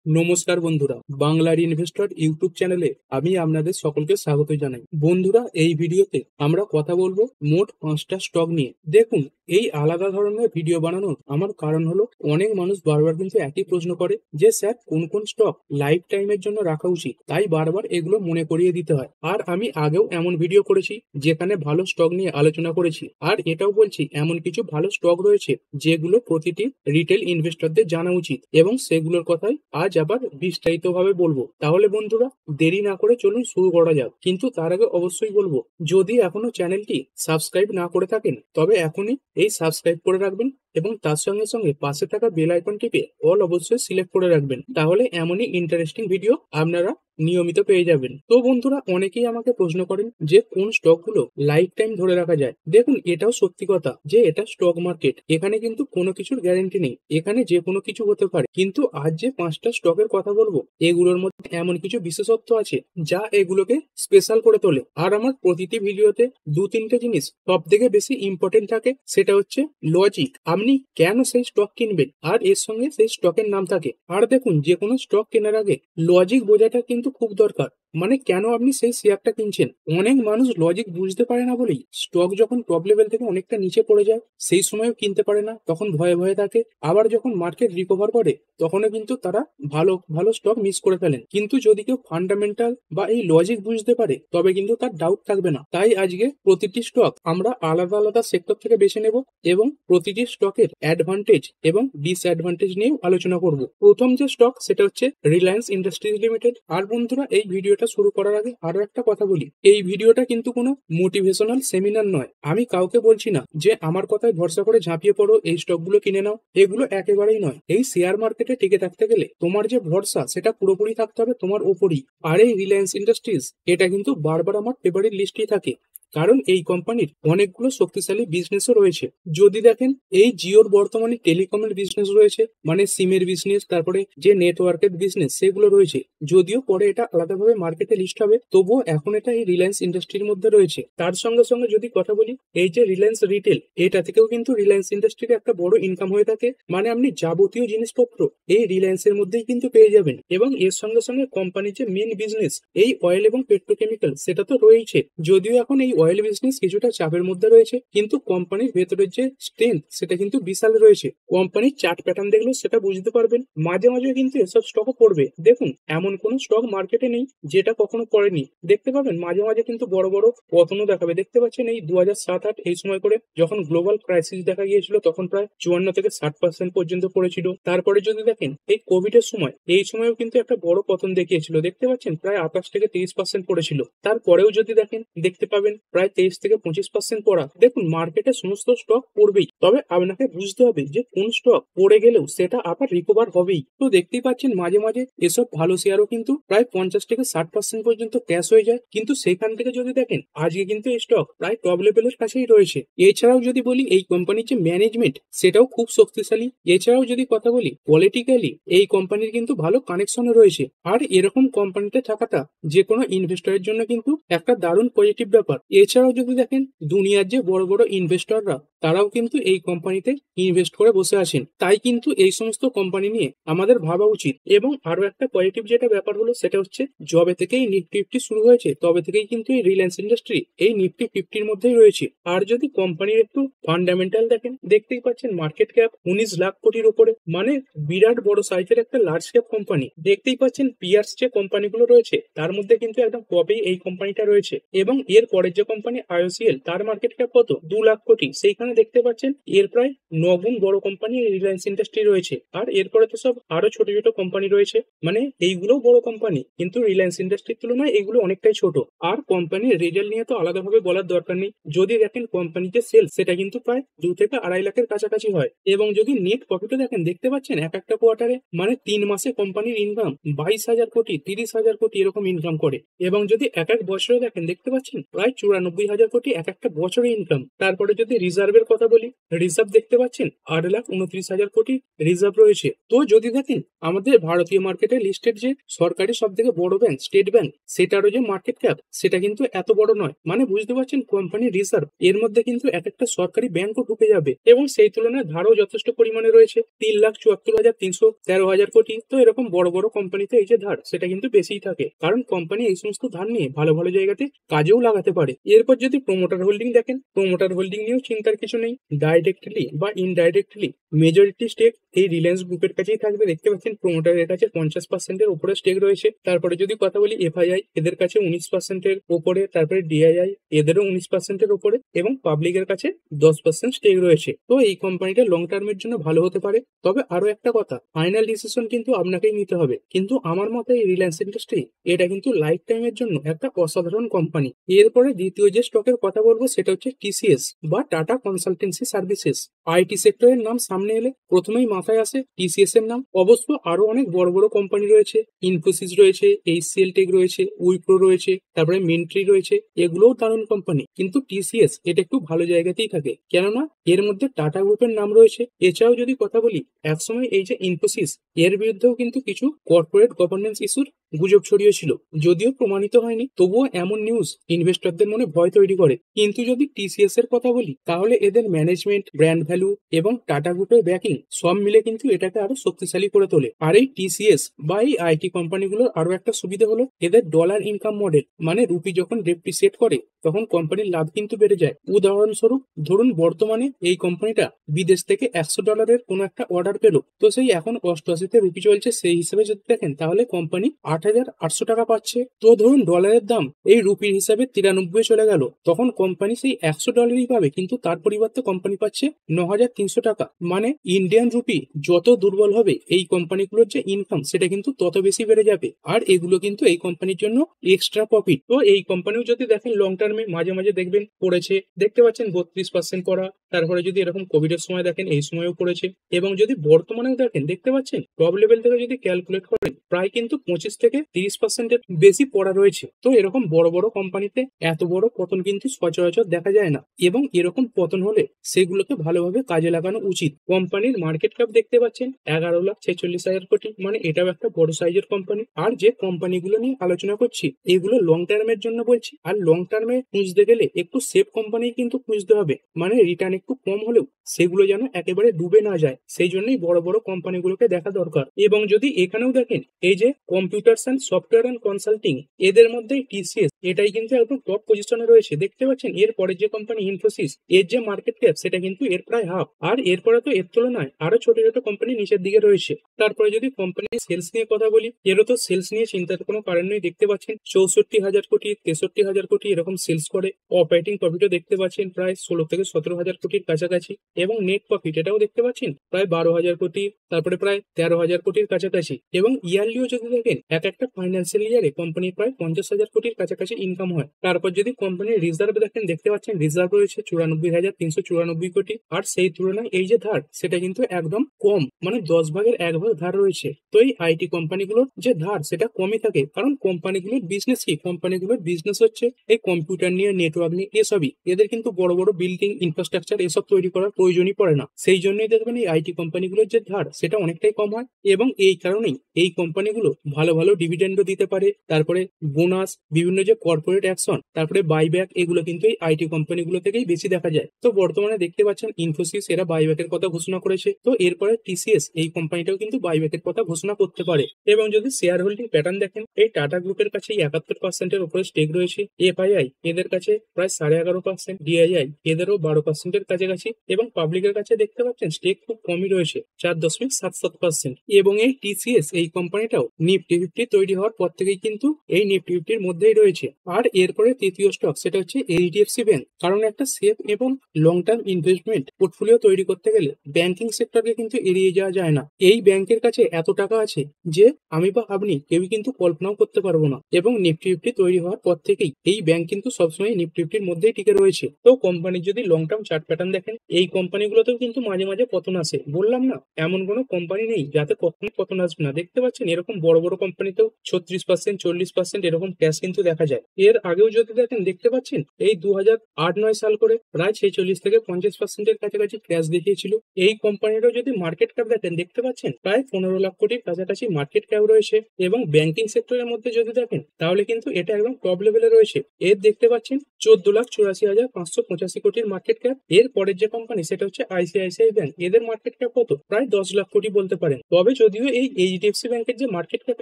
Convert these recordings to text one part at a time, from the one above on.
নমস্কার বন্ধুরা, বাংলার ইনভেস্টর ইউটিউব চ্যানেলে আমি আপনাদের সকলকে স্বাগত জানাই। বন্ধুরা, এই ভিডিওতে আমরা কথা বলবো মোট 5টা স্টক নিয়ে। দেখুন, এই আলাদা ধরনের ভিডিও বানানোর আমার কারণ হলো, অনেক মানুষ বারবার কিন্তু একই প্রশ্ন করে যে স্যার, কোন কোন স্টক লাইফ টাইমের জন্য রাখা উচিত, তাই বারবার এগুলো মনে করিয়ে দিতে হয়। আর আমি আগেও এমন ভিডিও করেছি যেখানে ভালো স্টক নিয়ে আলোচনা করেছি, আর এটাও বলছি এমন কিছু ভালো স্টক রয়েছে যেগুলো প্রতিটি রিটেল ইনভেস্টরদের জানা উচিত, এবং সেগুলোর কথাই আজ আবার বিস্তারিতভাবে বলবো। তাহলে বন্ধুরা, দেরি না করে চলুন শুরু করা যাক। কিন্তু তার আগে অবশ্যই বলবো, যদি এখনো চ্যানেলটি সাবস্ক্রাইব না করে থাকেন তবে এখনই এই সাবস্ক্রাইব করে রাখবেন, এবং তার সঙ্গে সঙ্গে পাশে থাকা বেল আইকন টিপে অল অবশ্যই সিলেক্ট করে রাখবেন। তাহলে এমনই ইন্টারেস্টিং ভিডিও আপনারা নিয়মিত পেয়ে যাবেন। তো বন্ধুরা, অনেকেই আমাকে প্রশ্ন করেন যে কোন স্টকগুলো লাইফ টাইম ধরে রাখা যায়। দেখুন, এটাও সত্যি কথা যে এটা স্টক মার্কেট, এখানে কিন্তু কোনো কিছুর গ্যারান্টি নেই, এখানে যে কোনো কিছু হতে পারে। কিন্তু আজ যে 5টা স্টকের কথা বলবো, এগুলোর মধ্যে এমন কিছু বিশেষত্ব আছে যা এগুলোকে স্পেশাল করে তোলে। আর আমার প্রতিটি ভিডিওতে 2-3টে জিনিস সব থেকে বেশি ইম্পর্টেন্ট থাকে, সেটা হচ্ছে লজিক, আপনি কেন সেই স্টক কিনবেন, আর এর সঙ্গে সেই স্টকের নাম থাকে। আর দেখুন, যে কোনো স্টক কেনার আগে লজিক বোঝাটা কিন্তু খুব দরকার, মানে কেন আপনি সেই শেয়ারটা কিনছেন। অনেক মানুষ লজিক বুঝতে পারে না বলেই স্টক যখন টপ লেভেল থেকে অনেকটা নিচে পড়ে যায় সেই সময়ও কিনতে পারে না, তখন ভয়ে ভয়ে থাকে। আবার যখন মার্কেট রিকভার করে তখনও কিন্তু তারা ভালো ভালো স্টক মিস করে ফেলেন। কিন্তু যদি কেউ ফান্ডামেন্টাল বা এই লজিক বুঝতে পারে তবে কিন্তু তার ডাউট থাকবে না। তাই আজকে প্রতিটি স্টক আমরা আলাদা আলাদা সেক্টর থেকে বেছে নেব, এবং প্রতিটি স্টকের অ্যাডভান্টেজ এবং ডিসঅ্যাডভান্টেজ নিয়েও আলোচনা করব। প্রথম যে স্টক সেটা হচ্ছে রিলায়েন্স ইন্ডাস্ট্রিজ লিমিটেড। আর বন্ধুরা, এই ভিডিওটা শুরু করার আগে আরো একটা কথা বলি, এই ভিডিওটা কিন্তু কোনো মোটিভেশনাল সেমিনার নয়। আমি কাউকে বলছি না যে আমার কথায় ভরসা করে ঝাঁপিয়ে পড়ো, এই স্টকগুলো কিনে নাও, এগুলো একেবারেই নয়। এই শেয়ার মার্কেটে টিকে থাকতে গেলে তোমার যে ভরসা সেটা পুরোপুরি থাকতে হবে তোমার ওপরই। আর এই রিলায়েন্স ইন্ডাস্ট্রিজ এটা কিন্তু বারবার আমার ফেভারিট লিস্টেই থাকে, কারণ এই কোম্পানির অনেকগুলো শক্তিশালী বিজনেসও রয়েছে। যদি দেখেন, এই জিওর বর্তমানে টেলিকমের বিজনেস রয়েছে, মানে সিমের বিজনেস, তারপরে যে নেটওয়ার্কের বিজনেস সেগুলো রয়েছে। যদিও পরে এটা আলাদাভাবে মার্কেটে লিস্ট হবে, তবুও এখন এটা এই রিলায়েন্স ইন্ডাস্ট্রির মধ্যে রয়েছে। তার সঙ্গে সঙ্গে যদি কথা বলি, এই যে রিলায়েন্স রিটেল, এটা থেকেও কিন্তু রিলায়েন্স ইন্ডাস্ট্রির একটা বড় ইনকাম হয়ে থাকে। মানে আপনি যাবতীয় জিনিসপত্র এই রিলায়েন্সের মধ্যেই কিন্তু পেয়ে যাবেন। এবং এর সঙ্গে সঙ্গে কোম্পানির যে মেন বিজনেস এই অয়েল এবং পেট্রোকেমিক্যাল, সেটা তো রয়েছে। যদিও এখন এই অয়েল বিজনেস কিছুটা চাপের মধ্যে রয়েছে, কিন্তু কোম্পানির ভেতরের যে স্ট্রেংথ সেটা কিন্তু বিশাল রয়েছে। কোম্পানির চার্ট প্যাটার্ন দেখলে সেটা বুঝতে পারবেন। মাঝে মাঝে কিন্তু এসব স্টকও পড়বে। দেখুন, এমন কোন স্টক মার্কেটে নেই যেটা কখনো পড়েনি। দেখতে পাবেন মাঝে মাঝে কিন্তু বড় বড় পতনও দেখাবে। দেখতে পাচ্ছেন এই 2007-8 এই সময় করে যখন গ্লোবাল ক্রাইসিস দেখা গিয়েছিল, তখন প্রায় 54 থেকে 60% পর্যন্ত পড়েছিল। তারপরে যদি দেখেন এই কোভিড এর সময়, এই সময়ও কিন্তু একটা বড় পতন দেখিয়েছিল। দেখতে পাচ্ছেন প্রায় 28 থেকে 30% পড়েছিল। তারপরেও যদি দেখেন, দেখতে পাবেন প্রায় 23 থেকে 25% পড়া। দেখুন, মার্কেটে সমস্ত স্টক পড়বেই, তবে আপনাকে বুঝতে হবে যে কোন স্টক পড়ে গেলেও সেটা আবার রিকভার হবেই। তো দেখতেই পাচ্ছেন মাঝে মাঝে এসব ভালো শেয়ারও কিন্তু প্রায় 50 থেকে 60% পর্যন্ত ক্যাশ হয়ে যায়। কিন্তু সেখান থেকে যদি দেখেন, আজকে কিন্তু এই স্টক প্রায় টপ লেভেলের কাছেই রয়েছে। এছাড়াও যদি বলি, এই কোম্পানির যে ম্যানেজমেন্ট সেটাও খুব শক্তিশালী। এছাড়াও যদি কথা বলি পলিটিক্যালি, এই কোম্পানির কিন্তু ভালো কানেকশনও রয়েছে। আর এরকম কোম্পানিতে থাকাটা যে কোনো ইনভেস্টরের জন্য কিন্তু একটা দারুণ পজিটিভ ব্যাপার। এছাড়াও যদি দেখেন, দুনিয়ার যে বড় বড় ইনভেস্টররা তারাও কিন্তু এই কোম্পানিতে ইনভেস্ট করে বসে আছেন। তাই কিন্তু এই সমস্ত কোম্পানি নিয়ে আমাদের ভাবা উচিত। এবং আরো একটা পজিটিভ যেটা ব্যাপার হলো, সেটা হচ্ছে যবে থেকে এই নিফটি 50 শুরু হয়েছে তবে থেকেই কিন্তু এই রিলায়েন্স ইন্ডাস্ট্রি এই নিফটি 50-র মধ্যেই রয়েছে। আর যদি কোম্পানির একটু ফান্ডামেন্টাল দেখেন, দেখতেই পাচ্ছেন মার্কেট ক্যাপ 19 লাখ কোটির উপরে, মানে বিরাট বড় সাইজের একটা লার্জ ক্যাপ কোম্পানি। দেখতেই পাচ্ছেন পিয়ার্স যে কোম্পানিগুলো রয়েছে তার মধ্যে কিন্তু একদম টপেই এই কোম্পানিটা রয়েছে। এবং এর পরের যে কোম্পানি আইওসিএল, তার মার্কেট ক্যাপ কত, 2 লাখ কোটি। সেইখানে দেখতে পাচ্ছেন এর প্রায় 9 গুণ বড় কোম্পানি রিলায়েন্স ইন্ডাস্ট্রি রয়েছে। আর এরপরে তো সব আরো ছোট ছোট কোম্পানি রয়েছে, মানে এইগুলোও বড় কোম্পানি, কিন্তু রিলায়েন্স ইন্ডাস্ট্রির তুলনায় এগুলো অনেকটাই ছোট। আর কোম্পানির রেজাল্ট নিয়ে তো আলাদাভাবে বলার দরকার নেই। যদি দেখেন কোম্পানির যে সেল, সেটা কিন্তু প্রায় 2 থেকে 2.5 লাখের কাছাকাছি হয়। এবং যদি নেট প্রফিটও দেখেন, দেখতে পাচ্ছেন এক একটা কোয়ার্টারে, মানে 3 মাসে কোম্পানির ইনকাম 22,000 কোটি, 30,000 কোটি এরকম ইনকাম করে। এবং যদি এক এক বছরে দেখেন, দেখতে পাচ্ছেন প্রায় 94,000 কোটি এক একটা বছরে ইনকাম। তারপরে যদি রিজার্ভ রিজার্ভের কথা বলি, রিজার্ভ দেখতে পাচ্ছেন 8,29,000 কোটি রিজার্ভ রয়েছে। তো যদি দেখেন আমাদের ভারতীয় মার্কেটে লিস্টেড যে সরকারি সব থেকে বড় ব্যাংক স্টেট ব্যাংক, সেটারও যে মার্কেট ক্যাপ সেটা কিন্তু এত বড় নয়। মানে বুঝতে পারছেন কোম্পানির রিজার্ভ এর মধ্যে কিন্তু এক একটা সরকারি ব্যাংকও ঢুকে যাবে, এবং সেই তুলনায় ধারও যথেষ্ট পরিমাণে রয়েছে, 3,74,313 কোটি। তো এরকম বড় বড় কোম্পানিতে এই যে ধার সেটা কিন্তু বেশিই থাকে, কারণ কোম্পানি এই সমস্ত ধার নিয়ে ভালো ভালো জায়গাতে কাজেও লাগাতে পারে। এরপর যদি প্রোমোটার হোল্ডিং দেখেন, প্রোমোটার হোল্ডিং নিয়েও চিন্তার কিছু নেই। ডাইরেক্টলি বা ইনডাইরেক্টলি মেজরিটি স্টেক এই রিলায়েন্স গ্রুপের কাছেই থাকবে। দেখতে পাচ্ছেন প্রোমোটারের কাছে 50%-এর উপরে স্টেক রয়েছে। তারপরে যদি কথা বলি এফআইআই, এদের কাছে 19%-এর উপরে, তারপরে ডিআইআই এদেরও 19%-এর উপরে, এবং পাবলিকের কাছে 10% স্টেক রয়েছে। তো এই কোম্পানিটা লং টার্মের জন্য ভালো হতে পারে। তবে আরো একটা কথা, ফাইনাল ডিসিশন কিন্তু আপনাকেই নিতে হবে। কিন্তু আমার মতে এই রিলায়েন্স ইন্ডাস্ট্রি এটা কিন্তু লাইফ টাইমের জন্য একটা অসাধারণ কোম্পানি। এরপরে দ্বিতীয় যে স্টকের কথা বলবো সেটা হচ্ছে টিসিএস বা টাটা কনসালটেন্সি সার্ভিসেস। আইটি সেক্টরের নাম সামনে এলে প্রথমেই মাথায় আসে টিসিএস এর নাম। অবশ্য আরো অনেক বড় বড় কোম্পানি রয়েছে, ইনফোসিস রয়েছে, এইচসিএল টেক রয়েছে, উইপ্রো রয়েছে, তারপরে মিন্ট্রি রয়েছে, এগুলোও দারুণ কোম্পানি। কিন্তু টিসিএস এটা একটু ভালো জায়গাতেই থাকে, কেননা এর মধ্যে টাটা গ্রুপের নাম রয়েছে। এছাড়াও যদি কথা বলি, একসময় এই যে ইনফোসিস, এর বিরুদ্ধেও কিন্তু কিছু কর্পোরেট গভর্নেন্স ইস্যুর গুজব ছড়িয়েছিল, যদিও প্রমাণিত হয়নি। তবুও এমন নিউজ ইনভেস্টরদের মনে ভয় তৈরি করে। কিন্তু যদি টিসিএস এর কথা বলি, তাহলে এদের ম্যানেজমেন্ট, ব্র্যান্ড ভ্যালু এবং টাটা গ্রুপের ব্যাকিং সব মিলে কিন্তু এটাকে আরো শক্তিশালী করে তোলে। আর এই টিসিএস বা এই আইটি কোম্পানিগুলোর আরো একটা সুবিধা হলো এদের ডলার ইনকাম মডেল। মানে রুপি যখন ডেপ্রিসিয়েট করে তখন কোম্পানির লাভ কিন্তু বেড়ে যায়। উদাহরণস্বরূপ ধরুন বর্তমানে এই কোম্পানিটা বিদেশ থেকে $100 কোনো একটা অর্ডার পেলো, তো সেই এখন 88-তে রুপি চলছে, সেই হিসেবে যদি দেখেন তাহলে কোম্পানি 8,800 টাকা পাচ্ছে। তো ধরুন ডলারের দাম এই রুপির হিসাবে 93 চলে গেল, তখন কোম্পানি সেই $100 পাবে, কিন্তু তার পরিবর্তে কোম্পানি পাচ্ছে 9,300 টাকা। মানে ইন্ডিয়ান রুপি যত দুর্বল হবে এই কোম্পানিগুলোর যে ইনকাম সেটা কিন্তু তত বেশি বেড়ে যাবে। আর এগুলো কিন্তু এই কোম্পানির জন্য এক্সট্রা প্রফিট। তো এই কোম্পানিও যদি দেখেন লং টার্মে মাঝে মাঝে দেখবেন পড়েছে, দেখতে পাচ্ছেন 32% করা। তারপরে যদি এরকম কোভিড এর সময় দেখেন এই সময়ও পড়েছে, এবং যদি বর্তমানেও দেখেন দেখতে পাচ্ছেন টপ লেভেল থেকে যদি ক্যালকুলেট করেন প্রায় কিন্তু 25 থেকে 30%-এর বেশি পড়া রয়েছে। তো এরকম বড় বড় কোম্পানিতে এত বড় পতন কিন্তু সচরাচর দেখা যায় না, এবং এরকম পতন হলে সেগুলোকে ভালোভাবে কাজে লাগানো উচিত। কোম্পানির মার্কেট ক্যাপ দেখতে পাচ্ছেন 11,46,000 কোটি, মানে এটাও একটা বড় সাইজের কোম্পানি। আর যে কোম্পানিগুলো নিয়ে আলোচনা করছি এগুলো লং টার্মের জন্য বলছি, আর লং টার্মে খুঁজতে গেলে একটু সেফ কোম্পানি কিন্তু খুঁজতে হবে, মানে রিটার্ন একটু কম হলেও সেগুলো যেন একেবারে ডুবে না যায়, সেই জন্যই বড় বড় কোম্পানিগুলোকে দেখা দরকার। এবং যদি এখানেও দেখেন এই যে computer science, software and consulting, এদের মধ্যে টিসিএস এটাই কিন্তু একদম টপ পজিশনে রয়েছে। দেখতে পাচ্ছেন এর পরের যে কোম্পানি ইনফোসিস, এর যে মার্কেট ক্যাপ সেটা কিন্তু এর প্রায় হাফ। আর এরপরে তো এর তুলনায় আরো ছোট ছোট কোম্পানি নিচের দিকে রয়েছে। তারপরে যদি কোম্পানির সেলস নিয়ে কথা বলি, এরও তো সেলস নিয়ে চিন্তার কোনো কারণ নেই। দেখতে পাচ্ছেন 64,000 কোটি, 63,000 কোটি এরকম সেলস করে। অপারেটিং প্রফিটও দেখতে পাচ্ছেন প্রায় 16 থেকে 17,000 কোটির কাছাকাছি, এবং নেট প্রফিট এটাও দেখতে পাচ্ছেন প্রায় 12,000 কোটি, তারপরে প্রায় 13,000 কোটির কাছাকাছি। এবং ইয়ারলিও যদি দেখেন এক একটা ফাইন্যান্সিয়াল ইয়ারে কোম্পানির প্রায় 50,000 কোটির কাছাকাছি ইনকাম হয়। তারপর যদি কোম্পানির রিজার্ভ দেখেন দেখতে পাচ্ছেন রিজার্ভ রয়েছে 94,394 কোটি। আর সেই তুলনায় এই যে ধার সেটা কিন্তু একদম কম, মানে 10 ভাগের 1 ভাগ ধার রয়েছে। তো এই আইটি কোম্পানিগুলোর যে ধার সেটা কমই থাকে, কারণ কোম্পানিগুলোর বিজনেস কি, কোম্পানিগুলোর বিজনেস হচ্ছে এই কম্পিউটার নিয়ে, নেটওয়ার্ক নিয়ে, এসবই। এদের কিন্তু বড় বড় বিল্ডিং, ইনফ্রাস্ট্রাকচার এসব তৈরি করার প্রয়োজনই পড়ে না। সেই জন্যই দেখবেন এই আইটি কোম্পানিগুলোর যে ধার সেটা অনেকটাই কম হয়, এবং এই কারণেই এই কোম্পানিগুলো ভালো ভালো ডিভিডেন্ডও দিতে পারে। তারপরে বোনাস, বিভিন্ন যে কর্পোরেট অ্যাকশন, তারপরে বাইব্যাক, এগুলো কিন্তু এই আইটি কোম্পানিগুলো থেকেই বেশি দেখা যায়। তো বর্তমানে দেখতে পাচ্ছেন ইনফোসিস এরা বাইব্যাকের কথা ঘোষণা করেছে। তো এরপরে টিসিএস এই কোম্পানিটাও কিন্তু বাইব্যাকের কথা ঘোষণা করতে পারে। এবং যদি শেয়ার হোল্ডিং প্যাটার্ন দেখেন, এই টাটা গ্রুপের কাছে 71%-এর উপরে স্টেক রয়েছে। এফআইআই এদের কাছে প্রায় 11.5%, ডিআইআই এদেরও 12%-এর কাছাকাছি, এবং পাবলিকের কাছে দেখতে পাচ্ছেন স্টেক খুব কমই রয়েছে, 4.77%। এবং এই টিসিএস এই কোম্পানিটাও নিফটি 50 তৈরি হওয়ার পর থেকেই কিন্তু এই নিফটি 50-র মধ্যেই রয়েছে। আর এরপরে তৃতীয় স্টক সেটা হচ্ছে এইচডিএফসি ব্যাংক, কারণ একটা সেফ এবং লং টার্ম ইনভেস্টমেন্ট পোর্টফোলিও তৈরি করতে গেলে ব্যাংকিং সেক্টরকে কিন্তু এড়িয়ে যাওয়া যায় না। এই ব্যাংকের কাছে এত টাকা আছে যে আমি বা আপনি কেউই কিন্তু কল্পনাও করতে পারবো না। এবং নিফটি 50 তৈরি হওয়ার পর থেকেই এই ব্যাংক কিন্তু সবসময় নিফটি 50-র মধ্যেই টিকে রয়েছে। তো কোম্পানির যদি লং টার্ম চার্ট প্যাটার্ন দেখেন, এই কোম্পানিগুলোতেও কিন্তু মাঝে মাঝে পতন আসে। বললাম না, এমন কোনো কোম্পানি নেই যাতে কখনো পতন আসবে না। দেখতে পাচ্ছেন এরকম বড় বড় কোম্পানি কোম্পানিতেও 36%, 40% এরকম ক্যাশ কিন্তু দেখা যায়। এর আগেও যদি দেখেন দেখতে পাচ্ছেন এই 2008-9 সাল করে প্রায় 46 থেকে 50% এর কাছাকাছি ক্যাশ দেখিয়েছিল। এই কোম্পানিরও যদি মার্কেট ক্যাপ দেখেন দেখতে পাচ্ছেন প্রায় 15 লাখ কোটির কাছাকাছি মার্কেট ক্যাপ রয়েছে। এবং ব্যাংকিং সেক্টরের মধ্যে যদি দেখেন তাহলে কিন্তু এটা একদম টপ লেভেলে রয়েছে। এর দেখতে পাচ্ছেন 14,84,585 কোটির মার্কেট ক্যাপ। এর পরের যে কোম্পানি সেটা হচ্ছে আইসিআইসিআই ব্যাংক। এদের মার্কেট ক্যাপ কত? প্রায় 10 লাখ কোটি বলতে পারেন। তবে যদিও এই এইচডিএফসি ব্যাংকের যে মার্কেট ক্যাপ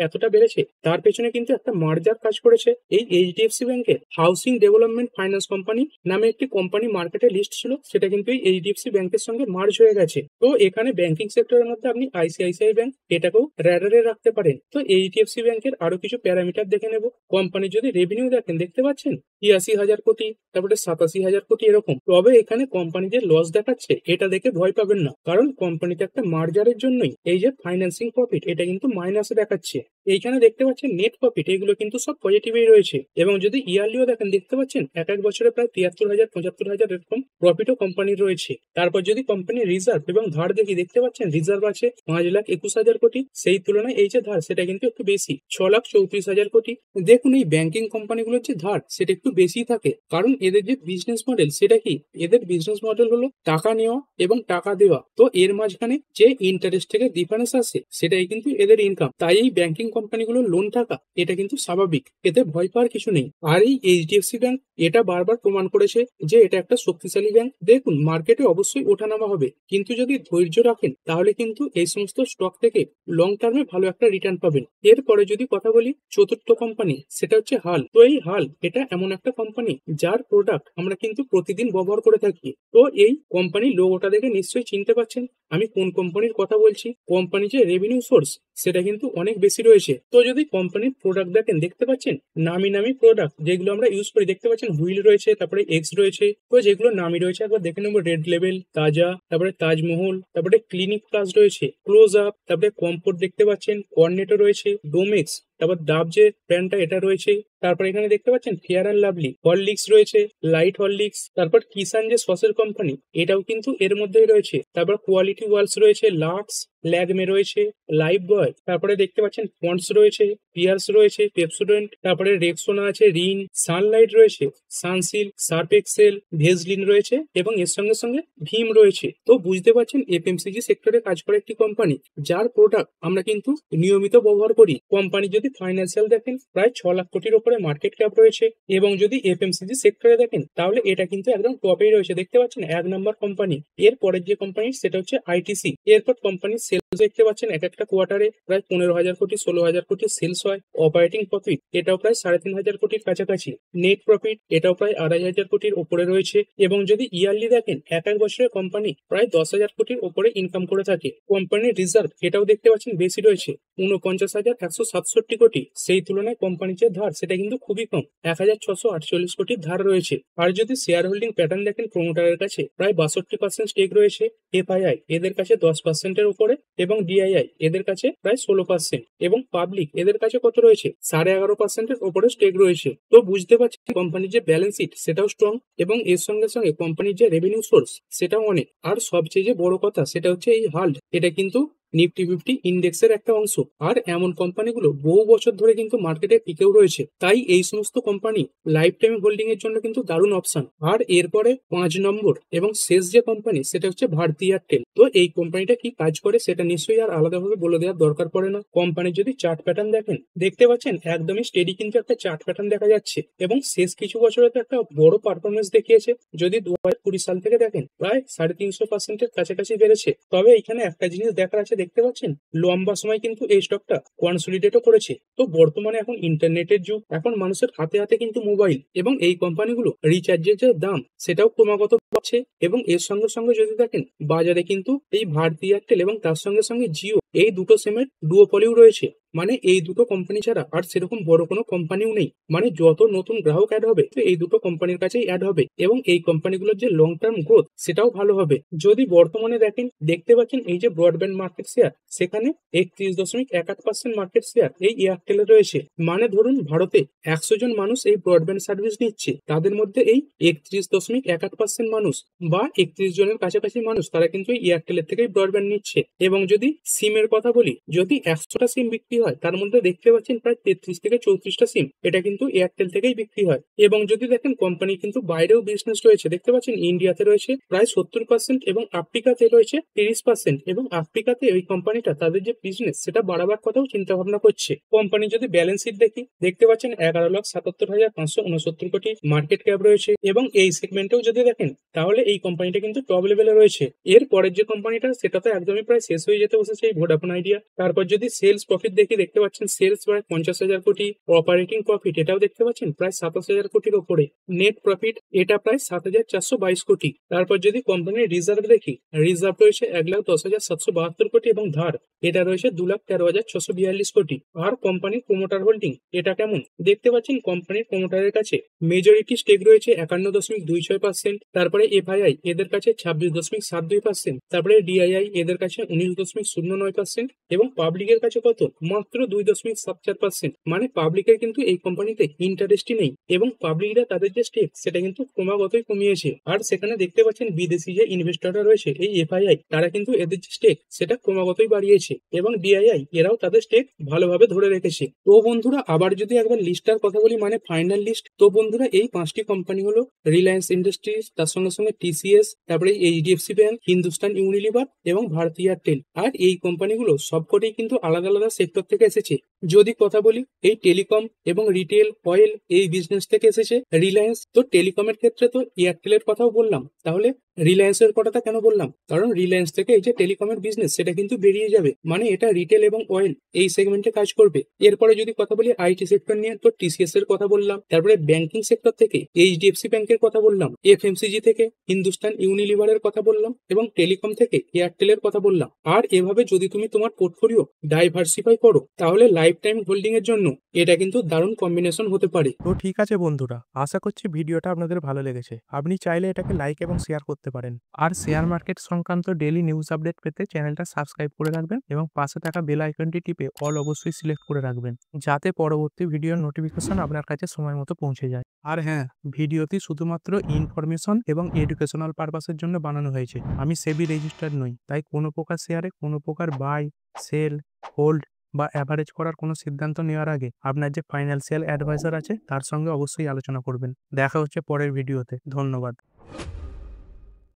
এতটা বেড়েছে তার পেছনে কিন্তু একটা মার্জার কাজ করেছে। এই এইচডিএফসি ব্যাংকের হাউসিং ডেভেলপমেন্ট ফাইন্যান্স কোম্পানি নামে একটি কোম্পানি মার্কেটে লিস্ট ছিল, সেটা কিন্তু এই এইচডিএফসি ব্যাংকের সঙ্গে মার্জ হয়ে গেছে। তো এখানে ব্যাংকিং সেক্টরের মধ্যে আপনি আইসিআইসিআই ব্যাংক এটাকেও র্যাডারে রাখতে পারেন। তো এইচডিএফসি ব্যাংকের আরো কিছু প্যারামিটার দেখে নেব। কোম্পানি যদি রেভিনিউ দেখেন দেখতে পাচ্ছেন ৮৬,০০০ কোটি, তারপরে ৮৭,০০০ কোটি এরকম। তবে এখানে কোম্পানি যে লস দেখাচ্ছে এটা দেখে ভয় পাবেন না, কারণ কোম্পানিতে একটা মার্জারের জন্যই এই যে ফাইন্যান্সিং প্রফিট এটা কিন্তু মাইনাসে দেখাচ্ছে। এইখানে দেখতে পাচ্ছেন নেট প্রফিট এগুলো কিন্তু সব পজিটিভই রয়েছে। এবং যদি ইয়ারলিও দেখেন দেখতে পাচ্ছেন এক এক বছরে প্রায় ৭৩,০০০, ৭৫,০০০ এরকম প্রফিটও কোম্পানির রয়েছে। তারপর যদি কোম্পানির রিজার্ভ এবং ধার দেখি দেখতে পাচ্ছেন রিজার্ভ আছে ৫,২১,০০০ কোটি, সেই তুলনায় এই যে ধার সেটা কিন্তু একটু বেশি ৬,৩৪,০০০ কোটি। দেখুন এই ব্যাংকিং কোম্পানিগুলোর যে ধার সেটা একটু বেশি থাকে, কারণ এদের যে বিজনেস মডেল সেটা কি, এদের বিজনেস মডেল হলো টাকা নেওয়া এবং টাকা দেওয়া। তো এর মাঝখানে যে ইন্টারেস্ট থেকে ডিফারেন্স আসে সেটাই কিন্তু এদের ইনকাম। তাই এই ব্যাংকিং কোম্পানিগুলোর লোন থাকা এটা কিন্তু স্বাভাবিক, এতে ভয় পাওয়ার কিছু নেই। আর এই এইচডিএফসি ব্যাংক এটা বারবার প্রমাণ করেছে যে এটা একটা শক্তিশালী ব্যাংক। দেখুন মার্কেটে অবশ্যই ওঠানামা হবে, কিন্তু যদি ধৈর্য রাখেন তাহলে কিন্তু এই সমস্ত স্টক থেকে লং টার্মে ভালো একটা রিটার্ন পাবেন। এরপরে যদি কথা বলি চতুর্থ কোম্পানি সেটা হচ্ছে হাল। তো এই হাল এটা এমন একটা কোম্পানি যার প্রোডাক্ট আমরা কিন্তু প্রতিদিন ব্যবহার করে থাকি। তো এই কোম্পানির লোগোটা দেখে নিশ্চয়ই চিনতে পারছেন আমি কোন কোম্পানির কথা বলছি। কোম্পানির যে রেভিনিউ সোর্স সেটা কিন্তু অনেক বেশি রয়েছে। তো যদি কোম্পানির প্রোডাক্ট দেখেন দেখতে পাচ্ছেন নামি নামি প্রোডাক্ট যেগুলো আমরা ইউজ করি দেখতে পাচ্ছেন হুইল রয়েছে, তারপরে এক্স রয়েছে। তো যেগুলো নামি রয়েছে একবার দেখে নেবো রেড লেভেল, তাজা, তারপরে তাজমহল, তারপরে ক্লিনিক প্লাস রয়েছে, ক্লোজ আপ, তারপরে কমফোর্ট দেখতে পাচ্ছেন, কর্নেটো রয়েছে, ডোমেক্স, তারপর ডাব যে ব্র্যান্ডটা এটা রয়েছে। তারপর এখানে দেখতে পাচ্ছেন ফেয়ার অ্যান্ড লাভলি, হরলিক্স রয়েছে, লাইট হরলিক্স, তারপর কিষান যে সসের কোম্পানি এটাও কিন্তু এর মধ্যেই রয়েছে। তারপর কোয়ালিটি ওয়ালস রয়েছে, লাক্স, ল্যাগমে রয়েছে, লাইফ বয়, তারপরে দেখতে পাচ্ছেন পন্ডস রয়েছে, পিয়ার্স রয়েছে, পেপসোডেন্ট, তারপরে রেক্সোনা আছে, রিন, সানলাইট রয়েছে, সানসিল্ক, সার্ফ এক্সেল, ভেজলিন রয়েছে এবং এর সঙ্গে সঙ্গে ভীম রয়েছে। তো বুঝতে পারছেন এফএমসিজি সেক্টরে কাজ করে একটি কোম্পানি যার প্রোডাক্ট আমরা কিন্তু নিয়মিত ব্যবহার করি। কোম্পানি যদি ফাইন্যান্সিয়াল দেখেন প্রায় ৬ লাখ কোটির উপরে মার্কেট ক্যাপ রয়েছে। এবং যদি এফএমসিজি সেক্টরে দেখেন তাহলে এটা কিন্তু একদম টপেই রয়েছে, দেখতে পাচ্ছেন ১ নম্বর কোম্পানি। এর পরের যে কোম্পানি সেটা হচ্ছে আইটিসি। এরপর কোম্পানির সেলস দেখতে পাচ্ছেন এক একটা কোয়ার্টারে প্রায় ১৫,০০০ কোটি, ১৬,০০০ কোটি সেলস হয়। অপারেটিং প্রফিট এটাও প্রায় ৩,৫০০ কোটির কাছাকাছি। নেট প্রফিট এটাও প্রায় ২৫০০ কোটির উপরে রয়েছে। এবং যদি ইয়ারলি দেখেন এক এক বছরে কোম্পানি প্রায় ১০,০০০ কোটির উপরে ইনকাম করে থাকে। কোম্পানির রিজার্ভ এটাও দেখতে পাচ্ছেন বেশি রয়েছে ৪৯,১৬৭ কোটি, সেই তুলনায় কোম্পানির যে ধার সেটা কিন্তু খুবই কম, ১,৬৪৮ কোটির ধার রয়েছে। আর যদি শেয়ার হোল্ডিং প্যাটার্ন দেখেন প্রমোটারের কাছে প্রায় ৬২% স্টেক রয়েছে, এফআইআই এদের কাছে 10%-এর উপরে এবং ডিআইআই এদের কাছে প্রায় 16% এবং পাবলিক এদের কাছে কত রয়েছে 11.5%-এর উপরে স্টেক রয়েছে। তো বুঝতে পারছি কোম্পানির যে ব্যালেন্স শিট সেটাও স্ট্রং এবং এর সঙ্গে সঙ্গে কোম্পানির যে রেভিনিউ সোর্স সেটাও অনেক। আর সবচেয়ে যে বড় কথা সেটা হচ্ছে এই হাল্ট, এটা কিন্তু নিফটি 50 ইন্ডেক্সের একটা অংশ। আর এমন কোম্পানিগুলো বহু বছর ধরে কিন্তু মার্কেটে টিকেও রয়েছে। তাই এই সমস্ত কোম্পানি লাইফ টাইম হোল্ডিং এর জন্য কিন্তু দারুণ অপশন। আর এরপরে ৫ নম্বর এবং শেষ যে কোম্পানি সেটা হচ্ছে ভারতী এয়ারটেল। তো এই কোম্পানিটা কি কাজ করে সেটা নিশ্চয়ই আর আলাদাভাবে বলে দেওয়ার দরকার পড়ে না। কোম্পানির যদি চার্ট প্যাটার্ন দেখেন দেখতে পাচ্ছেন একদমই স্টেডি কিন্তু একটা চার্ট প্যাটার্ন দেখা যাচ্ছে এবং শেষ কিছু বছরে তো একটা বড় পারফরমেন্স দেখিয়েছে। যদি ২০২০ সাল থেকে দেখেন প্রায় ৩৫০%-এর কাছাকাছি বেড়েছে। তবে এখানে একটা জিনিস দেখার আছে, দেখতে পাচ্ছেন লম্বা সময় কিন্তু এই স্টকটা কনসলিডেটও করেছে। তো বর্তমানে এখন ইন্টারনেটের যুগ, এখন মানুষের হাতে হাতে কিন্তু মোবাইল এবং এই কোম্পানিগুলো রিচার্জের যে দাম সেটাও ক্রমাগত বাড়ছে। এবং এর সঙ্গে সঙ্গে যদি দেখেন বাজারে কিন্তু এই ভারতী এয়ারটেল এবং তার সঙ্গে সঙ্গে জিও এই দুটো সিমের ডুওপলিও রয়েছে। মানে এই দুটো কোম্পানি ছাড়া আর সেরকম বড় কোনো কোম্পানিও নেই। মানে যত নতুন গ্রাহক অ্যাড হবে তো এই দুটো কোম্পানির কাছেই অ্যাড হবে এবং এই কোম্পানিগুলোর যে লং টার্ম গ্রোথ সেটাও ভালো হবে। যদি বর্তমানে দেখেন দেখতে পাচ্ছেন এই যে ব্রডব্যান্ড মার্কেট শেয়ার সেখানে ৩১.১৮% মার্কেট শেয়ার এই এয়ারটেলে রয়েছে। মানে ধরুন ভারতে ১০০ জন মানুষ এই ব্রডব্যান্ড সার্ভিস নিচ্ছে, তাদের মধ্যে এই ৩১.১৮% মানুষ বা ৩১ জনের কাছাকাছি মানুষ তারা কিন্তু এই এয়ারটেলের থেকেই ব্রডব্যান্ড নিচ্ছে। এবং যদি সিমের সিমের কথা বলি, যদি 100টা সিম বিক্রি হয় তার মধ্যে দেখতে পাচ্ছেন প্রায় 33 থেকে 34টা সিম এটা কিন্তু এয়ারটেল থেকেই বিক্রি হয়। এবং যদি দেখেন কোম্পানি কিন্তু বাইরেও বিজনেস রয়েছে, দেখতে পাচ্ছেন ইন্ডিয়াতে রয়েছে প্রায় 70% এবং আফ্রিকাতে রয়েছে 30%। এবং আফ্রিকাতে ওই কোম্পানিটা তাদের যে বিজনেস সেটা বাড়াবার কথাও চিন্তা ভাবনা করছে। কোম্পানি যদি ব্যালেন্স শিট দেখি, দেখতে পাচ্ছেন 11,77,569 কোটি মার্কেট ক্যাপ রয়েছে। এবং এই সেগমেন্টেও যদি দেখেন তাহলে এই কোম্পানিটা কিন্তু টপ লেভেলে রয়েছে। এর পরের যে কোম্পানিটা সেটা তো একদমই প্রায় শেষ হয়ে যেতে বসেছে, এই ভোডাফোন আইডিয়া। তারপর যদি সেলস প্রফিট দেখি, দেখতে পাচ্ছেন সেলস প্রায় 50,000 কোটি, অপারেটিং প্রফিট এটাও দেখতে পাচ্ছেন প্রায় 27,000 কোটির ওপরে, নেট প্রফিট এটা প্রায় 7,422 কোটি। তারপর যদি কোম্পানির রিজার্ভ দেখি, রিজার্ভ রয়েছে 1,10,772 কোটি এবং ধার এটা রয়েছে 2,13,642 কোটি। আর কোম্পানির প্রমোটার হোল্ডিং এটা কেমন, দেখতে পাচ্ছেন কোম্পানির প্রমোটারের কাছে মেজরিটি স্টেক রয়েছে 51.26%। তারপরে এফআইআই এদের কাছে 26.72%। তারপরে ডিআইআই এদের কাছে 19.09% এবং পাবলিকের কাছে কত, মাত্র 2.74%। মানে পাবলিকের কিন্তু এই কোম্পানিতে ইন্টারেস্টই নেই এবং পাবলিকরা তাদের যে স্টেক সেটা কিন্তু ক্রমাগতই কমিয়েছে। আর সেখানে দেখতে পাচ্ছেন বিদেশি যে ইনভেস্টররা রয়েছে এই এফআইআই তারা কিন্তু এদের যে স্টেক সেটা ক্রমাগতই বাড়িয়েছে এবং ডিআইআই এরাও তাদের স্টেক ভালোভাবে ধরে রেখেছে। তো বন্ধুরা আবার যদি একবার লিস্টটার কথা বলি, মানে ফাইনাল লিস্ট, তো বন্ধুরা এই 5টি কোম্পানি হলো রিলায়েন্স ইন্ডাস্ট্রিজ, তার সঙ্গে সঙ্গে টিসিএস, তারপরে এইচডিএফসি ব্যাংক, হিন্দুস্তান ইউনিলিভার এবং ভারতী এয়ারটেল। আর এই কোম্পানিগুলো সবকটাই কিন্তু আলাদা আলাদা সেক্টর থেকে এসেছে। যদি কথা বলি এই টেলিকম এবং রিটেল অয়েল এই বিজনেস থেকে এসেছে রিলায়েন্স। তো টেলিকমের ক্ষেত্রে তো এয়ারটেলের কথাও বললাম, তাহলে রিলায়েন্সের কথাটা কেন বললাম, কারণ রিলায়েন্স থেকে এই যে টেলিকমের বিজনেস সেটা কিন্তু বেরিয়ে যাবে, মানে এটা রিটেল এবং অয়েল এই সেগমেন্টে কাজ করবে। এরপরে যদি কথা বলি আইটি সেক্টর নিয়ে, তো টিসিএস এর কথা বললাম, তারপরে ব্যাংকিং সেক্টর থেকে এইচডিএফসি ব্যাংকের কথা বললাম, এফএমসিজি থেকে হিন্দুস্তান ইউনিলিভারের কথা বললাম এবং টেলিকম থেকে এয়ারটেলের কথা বললাম। আর এভাবে যদি তুমি তোমার পোর্টফোলিও ডাইভার্সিফাই করো তাহলে লাইফ টাইম হোল্ডিং এর জন্য এটা কিন্তু দারুণ কম্বিনেশন হতে পারে। তো ঠিক আছে বন্ধুরা, আশা করছি ভিডিওটা আপনাদের ভালো লেগেছে। আপনি চাইলে এটাকে লাইক এবং শেয়ার করতে পারেন। আর শেয়ার মার্কেট সংক্রান্ত ডেইলি নিউজ আপডেট পেতে চ্যানেলটা সাবস্ক্রাইব করে রাখবেন এবং পাশে থাকা বেল আইকনটি টিপে অল অবশ্যই সিলেক্ট করে রাখবেন, যাতে পরবর্তী ভিডিওর নোটিফিকেশন আপনার কাছে সময় মতো পৌঁছে যায়। আর হ্যাঁ, ভিডিওটি শুধুমাত্র ইনফরমেশন এবং এডুকেশনাল পারপাসের জন্য বানানো হয়েছে। আমি সেবি রেজিস্টার্ড নই, তাই কোনো প্রকার শেয়ারে কোনো প্রকার বাই, সেল, হোল্ড বা অ্যাভারেজ করার কোনো সিদ্ধান্ত নেওয়ার আগে আপনার যে ফাইন্যান্সিয়াল অ্যাডভাইজার আছে তার সঙ্গে অবশ্যই আলোচনা করবেন। দেখা হচ্ছে পরের ভিডিওতে। ধন্যবাদ।